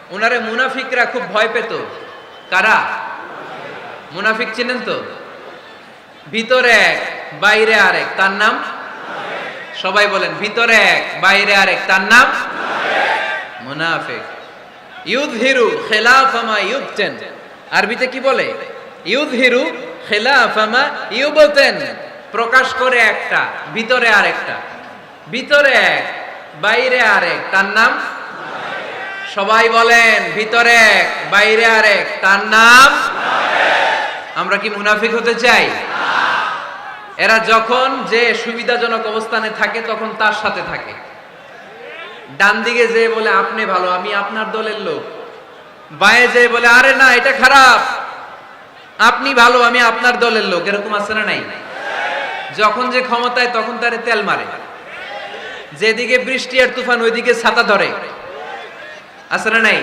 ওনারে মুনাফিকরা খুব ভয় পেত। কারা? মুনাফিক চিনেন তো? ভিতরে এক বাইরে আরেক, তার নাম? সবাই বলেন, ভিতরে এক বাইরে আরেক, তার নাম মুনাফিক। ইউযহিরু খিলাফা মা ইউবতিন, আরবিতে কি বলে? ইউযহিরু খিলাফা মা ইউবতিন, প্রকাশ করে একটা, ভিতরে আরেকটা। ভিতরে এক বাইরে আরেক, তার নাম? সবাই বলেন, ভিতরে এক বাইরে আরেক, তার নাম? আমরা কি মুনাফিক হতে চাই? এরা যখন যে সুবিধাজনক অবস্থানে থাকে তখন তার সাথে থাকে। ডান দিকে যে বলে আপনি ভালো, আমি আপনার দলের লোক। বায়ে যে বলে আরে না এটা খারাপ, আপনি ভালো, আমি আপনার দলের লোক। এরকম আছে না নাই? যখন যে ক্ষমতায় তখন তারে তেল মারে। যেদিকে বৃষ্টি আর তুফান ওইদিকে ছাতা ধরে। আছে না নাই?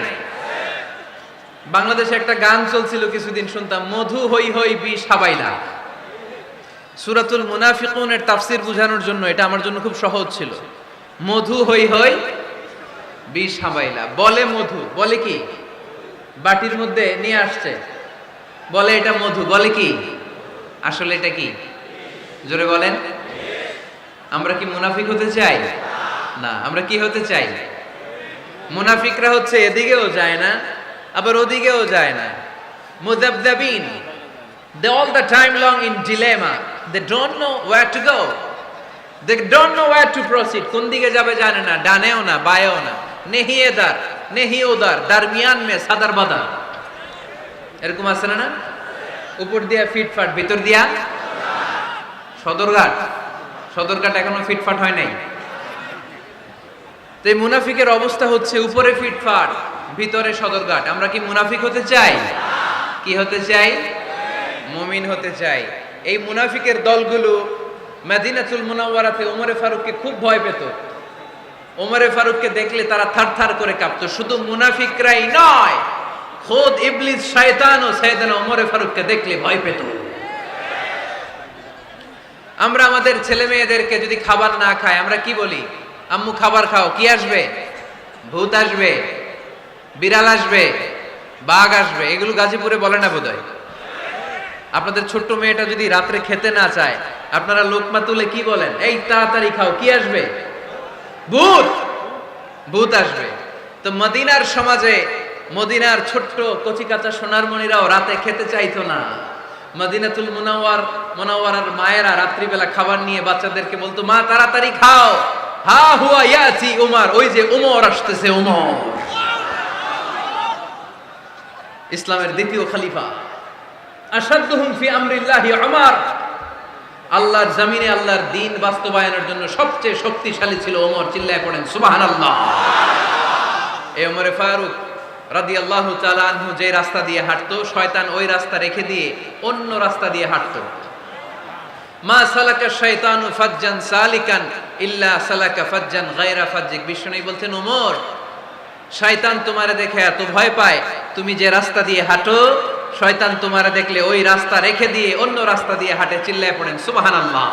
বাংলাদেশে একটা গান চলছিল কিছুদিন, শুনতাম, মধু হই হই বিষ হাবাইলা। সূরাতুল মুনাফিকুনের তাফসীর বোঝানোর জন্য এটা আমার জন্য খুব সহজ ছিল। মধু হই হই বিষ হাবাইলা, বলে মধু, বলে কি? বাটির মধ্যে নিয়ে আসছে, বলে এটা মধু, বলে কি? আসলে এটা কি? জোরে বলেন। আমরা কি মুনাফিক হতে চাই? না। আমরা কি হতে চাই? মুনাফিকরা হচ্ছে এদিকেও যায় না আবার ওদিকেও যায় না। মুযাবযাবিন, they all the time long in dilemma, they don't know where to go, they don't know where to proceed, কোন দিকে যাবে জানে না, ডানেও না বায়েও না, নেহি এদার নেহি ওদার, দরমিয়ান মে সাদার বাদার। এরকম আছে না? উপর দিয়া ফিটফাট, ভিতর দিয়া সদরঘাট। সদরঘাট এখনো ফিটফাট হয় নাই। তো এই মুনাফিকের অবস্থা হচ্ছে উপরে ফিটফাট, ভিতরে সদরঘাট। আমরা কি মুনাফিক হতে চাই? কি হতে চাই? মুমিন হতে চাই। এই মুনাফিকের দলগুলো মদিনাতুল মুনাওয়ারাতে ওমরে ফারুককে খুব ভয় পেত। ওমরে ফারুককে দেখলে তারা থারথার করে কাঁপতো। শুধু মুনাফিকরাই নয়, খোদ ইবলিস শয়তানও সাইয়েদনা ওমরে ফারুককে দেখলে ভয় পেত। আমরা আমাদের ছেলে মেয়েদেরকে যদি খাবার না খায় আমরা কি বলি? আম্মু খাবার খাও। কি আসবে? ভূত আসবে, বিড়াল আসবে, বাঘ আসবে। এগুলো গাজীপুরে বলে না বোধহয়। আপনাদের ছোট্ট মেয়েটা যদি রাত্রে খেতে না চায়, আপনারা লোকমা তুলে কি বলেন? এই তাড়াতাড়ি খাও, কি আসবে? ভূত। ভূত আসবে। তো মদিনার সমাজে মদিনার ছোট্ট কচিকাঁচা সোনারমণিরাও রাতে খেতে চাইতো না। মদিনাতুল মুনাওয়ারার মায়েরা রাত্রিবেলা খাবার নিয়ে বাচ্চাদেরকে বলতো, মা তাড়াতাড়ি খাও, হা হুয়া ইয়াতি উমর, ওই যে উমর আসতেছে, উমর ইসলামের দ্বিতীয় খলিফা। আশাদ্দুহুম ফি আমরিল্লাহি উমর, আল্লাহর জমিনে আল্লাহর দ্বীন বাস্তবায়নের জন্য সবচেয়ে শক্তিশালী ছিল ওমর। চিল্লায় পড়েন সুবহানাল্লাহ। এই ওমরে ফারুক রাদিয়াল্লাহু তাআলা আনহু যে রাস্তা দিয়ে হাঁটতো, শয়তান ওই রাস্তা রেখে দিয়ে অন্য রাস্তা দিয়ে হাঁটতো। মা সালাকা শাইতানু ফাজ্জান সালিকান ইল্লা সালাকা ফাজ্জান গায়রা ফাজ্জিক। বিষ্ণু বলতেন, ওমর, শয়তান তোমারে দেখে এত ভয় পায়, তুমি যে রাস্তা দিয়ে হাঁটো শয়তান তোমারে দেখলে ওই রাস্তা রেখে দিয়ে অন্য রাস্তা দিয়ে হাঁটে। চিল্লায় পড়েন সুবহানাল্লাহ।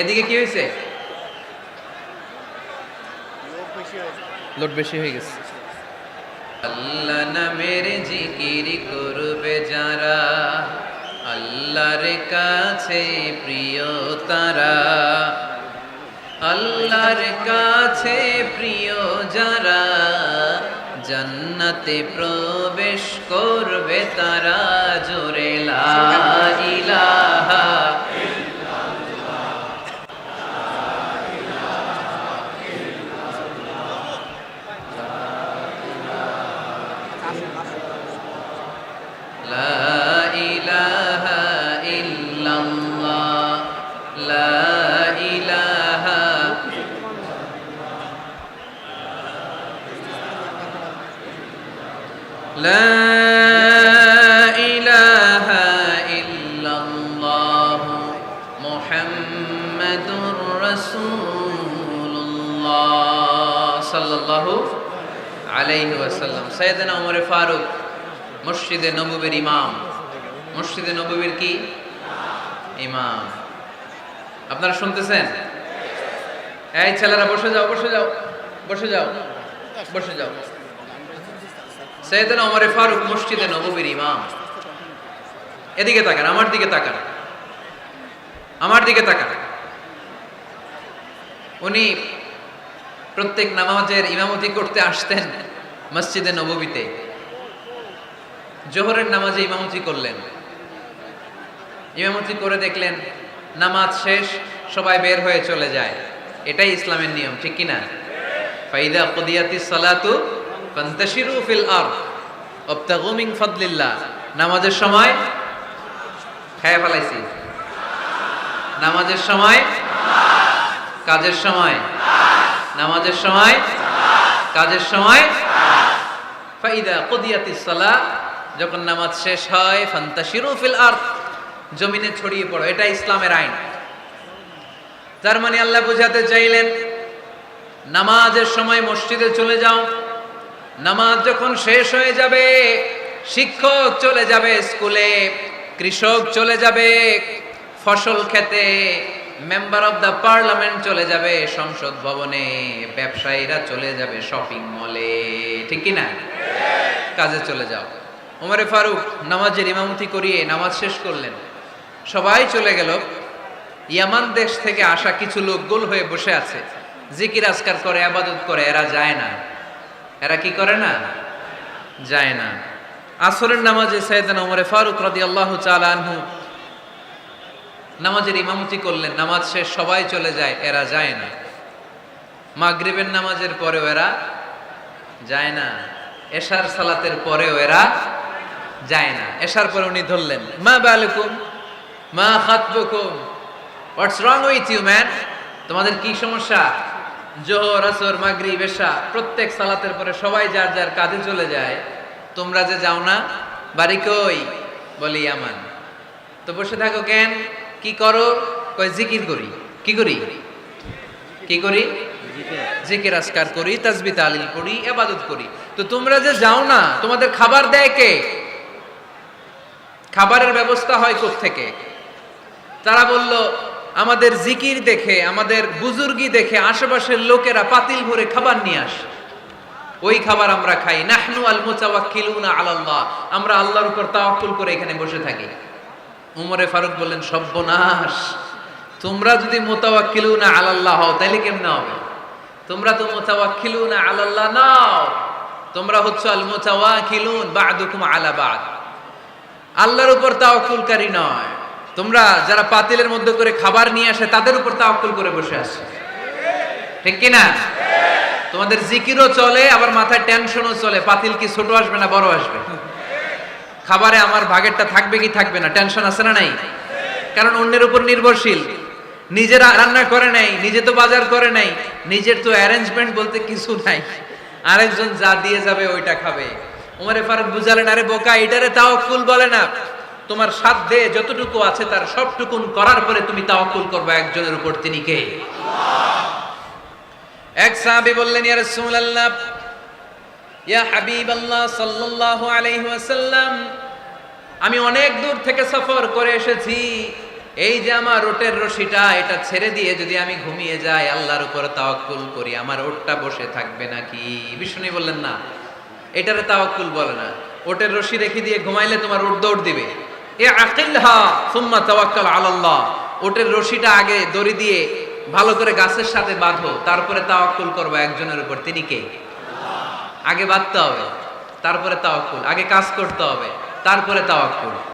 এদিকে কি হয়েছে? লোড বেশি হয়ে গেছে। আল্লাহ নামের জিকির করবে যারা, আল্লাহর কাছে প্রিয় তারা। আল্লাহর কাছে প্রিয় যারা, জান্নাতে প্রবেশ করবে তারা। জোরে লা ইলাহা لا إله إلا الله محمد رسول الله صلى الله عليه وسلم। سيدنا عمر ফারুক মসজিদে নববীর ইমাম। মসজিদে নববীর কি? ইমাম। আপনারা শুনতেছেন? এই ছেলেরা বসে যাও, বসে যাও, বসে যাও, বসে যাও। সাইয়েদনা ওমর ফারুক মসজিদে নববীর ইমাম। এদিকে তাকান, আমার দিকে তাকান, আমার দিকে তাকান। উনি প্রত্যেক নামাজের ইমামতি করতে আসতেন মসজিদে নববীতে। জোহরের নামাজে ইমামতি করলেন, ইমামতি করে দেখলেন নামাজ শেষ, সবাই বের হয়ে চলে যায়। এটাই ইসলামের নিয়ম, ঠিক কিনা? ফাইদা কুদিয়াতিস সালাতু ফান্তাশিরু ফিল আরদ ওয়াবতাগু মিন ফাদলিল্লাহ। নামাজের সময় খেয়ে ফেলাইছি, নামাজের সময়, কাজের সময়, নামাজের সময়, কাজের সময়। ফাইদা কুদিয়াতিস সালাহ, যখন নামাজ শেষ হয়, ফান্তাশিরু ফিল আরদ, জমিনে ছড়িয়ে পড়ো। এটা ইসলামের আইন। তার মানে আল্লাহ বুঝাতে চাইলেন নামাজের সময় মসজিদে চলে যাও। নামাজ যখন শেষ হয়ে যাবে, শিক্ষক চলে যাবে স্কুলে, কৃষক চলে যাবে ফসল খেতে, মেম্বার অফ দ্য পার্লামেন্ট চলে যাবে সংসদ ভবনে, ব্যবসায়ীরা চলে যাবে শপিং মলে, ঠিক কি না? কাজে চলে যাও। ওমরে ফারুক নামাজের ইমামতি করিয়ে নামাজ শেষ করলেন, সবাই চলে গেল। ইয়ামান দেশ থেকে আসা কিছু লোক গোল হয়ে বসে আছে, জিকির আজকার করে, ইবাদত করে। এরা যায় না। এরা কি করে না? যায় না। আসরের নামাজে সাইয়েদনা ওমরে ফারুক রাদিয়াল্লাহু তাআলা আনহু নামাজের ইমামতি করলেন। নামাজ শেষ, সবাই চলে যায়, এরা যায় না। মাগরিবের নামাজের পরেও এরা যায় না। এশার সালাতের পরেও এরা যায় না। এশার পরে উনি ধরলেন, মা বালুকুম মা খাতবুকুম, হোয়াটস রং উইথ ইউ ম্যান? তোমাদের কি সমস্যা? জোহর, আসর, মাগরিব, এশা প্রত্যেক সালাতের পরে সবাই যার যার কাজে চলে যায়, তোমরা যে যাও না? বাড়ি কই? বলি ইয়ামান। তো বসে থাকো কেন? কি করো? কই জিকির করি। কি করি? কি করি? জিকির আজকার করি, তাসবিহ তাহলিল করি, ইবাদত করি। তো তোমরা যে যাও না, তোমাদের খাবার দেয় কে? খাবারের ব্যবস্থা হয় কোত্থেকে? তারা বলল, আমাদের জিকির দেখে, আমাদের বুজুর্গি দেখে আশেপাশের লোকেরা পাতিল ভরে খাবার নিয়ে আসে, ওই খাবার আমরা খাই। নাহনু আল মুতাওয়াক্কিলুনা আলাল্লাহ, আমরা আল্লাহর উপর তাওয়াক্কুল করে এখানে বসে থাকি। উমরে ফারুক বললেন, সর্বনাশ, তোমরা যদি মুতাওয়াক্কিলুনা আলাল্লাহ হও তাহলে কেমনে হবে? তোমরা তো মুতাওয়াক্কিলুনা আলাল্লাহ নাও, তোমরা হচ্ছে আল মুতাওয়াক্কিলুন বা'দুকুম আলা বা'দ, আল্লাহর উপর তাওয়াক্কুলকারী নয়। তোমরা যারা পাতিলের মধ্যে করে খাবার নিয়ে আসে তাদের উপর তাওয়াক্কুল করে বসে আছে, ঠিক কি না? তোমাদের জিকিরও চলে, আবার মাথায় টেনশনও চলে, পাতিল কি ছোট আসবে না বড় আসবে, খাবারে আমার ভাগেরটা থাকবে কি থাকবে না, টেনশন আছে না নাই? কারণ অন্যের উপর নির্ভরশীল, নিজেরা রান্না করে নাই, নিজে তো বাজার করে নাই, নিজের তো অ্যারেঞ্জমেন্ট বলতে কিছু নাই, আরেকজন যা দিয়ে যাবে ওইটা খাবে। ওমরে ফারুক বুঝালেন, আরে বোকা, এটারে তাওয়াক্কুল বলে না। তোমার সাধ্যে যতটুকু আছে তার সবটুকুন করার পরে তুমি তাওয়াক্কুল করবে একজনের উপর, তিনি কে? এক সাহাবী বললেন, ইয়া রাসূলুল্লাহ, ইয়া হাবিবাল্লাহ সাল্লাল্লাহু আলাইহি ওয়াসাল্লাম, আমি অনেক দূর থেকে সফর করে এসেছি, এই যে আমার ওটের রশিটা, এটা ছেড়ে দিয়ে যদি আমি ঘুমিয়ে যাই, আল্লাহর উপর তাওয়াক্কুল করি, আমার ওটটা বসে থাকবে নাকি? বিষ্ণু বললেন, না, এটারে তাওয়াক্কুল বলে না। ওটের রশি রেখে দিয়ে ঘুমাইলে তোমার ওট দৌড় দিবে। এ আকিলহা সুম্মা তাওয়াক্কাল আলাল্লাহ, ওটের রশিটা আগে দড়ি দিয়ে ভালো করে গাছের সাথে বাঁধো, তারপরে তাওয়াক্কুল করবে একজনের উপর, তিনি কে? আগে বাঁধতে হবে, তারপরে তাওয়াক্কুল, আগে কাজ করতে হবে, তারপরে তাওয়াক্কুল।